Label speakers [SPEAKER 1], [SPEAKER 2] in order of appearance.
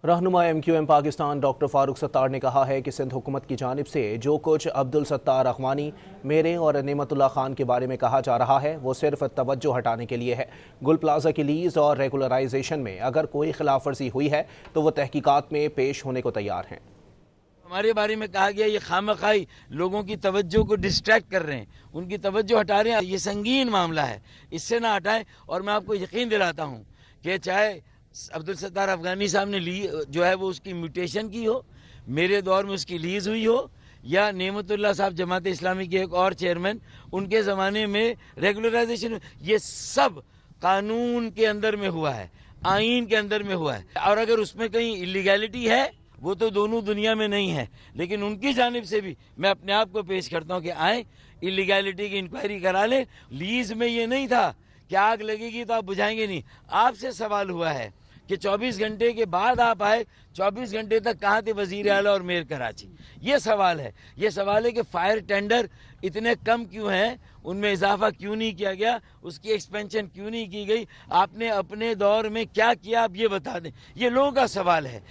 [SPEAKER 1] रहनुमा MQM Pakistan doctor Farooq Sattar ने कहा है कि सिंध हुकूमत की जानिब से जो कुछ अब्दुल सत्तार अखवानी, मेरे और नेमतुल्लाह खान के बारे में कहा जा रहा है वो सिर्फ तवज्जो हटाने के लिए है। गुल प्लाजा की लीज और रेगुलराइजेशन में अगर कोई खिलाफ वर्जी हुई है तो वो तहकीकात में पेश होने को तैयार हैं।
[SPEAKER 2] हमारे बारे में कहा गया ये खामखाई लोगों की तवज्जो को डिस्ट्रैक्ट कर रहे हैं, उनकी तवज्जो हटा रहे हैं। ये संगीन मामला है, इससे ना हटाएं। और मैं आपको यकीन दिलाता हूँ कि चाहे अब्दुल सत्तार अफगानी साहब ने ली जो है वो उसकी म्यूटेशन की हो, मेरे दौर में उसकी लीज हुई हो, या नेमतुल्लाह साहब जमात इस्लामी के एक और चेयरमैन उनके ज़माने में रेगुलराइजेशन, ये सब कानून के अंदर में हुआ है, आइन के अंदर में हुआ है। और अगर उसमें कहीं इलीगैलिटी है वो तो दोनों दुनिया में नहीं है, लेकिन उनकी जानिब से भी मैं अपने आप को पेश करता हूँ कि आए इलीगैलिटी की इंक्वायरी करा ले। लीज में ये नहीं था कि आग लगेगी तो आप बुझाएंगे नहीं। आपसे सवाल हुआ है कि 24 घंटे के बाद आप आए, 24 घंटे तक कहाँ थे वजीर आला और मेयर कराची? ये सवाल है। ये सवाल है कि फायर टेंडर इतने कम क्यों हैं, उनमें इजाफा क्यों नहीं किया गया, उसकी एक्सपेंशन क्यों नहीं की गई, आपने अपने दौर में क्या किया, आप ये बता दें। ये लोगों का सवाल है।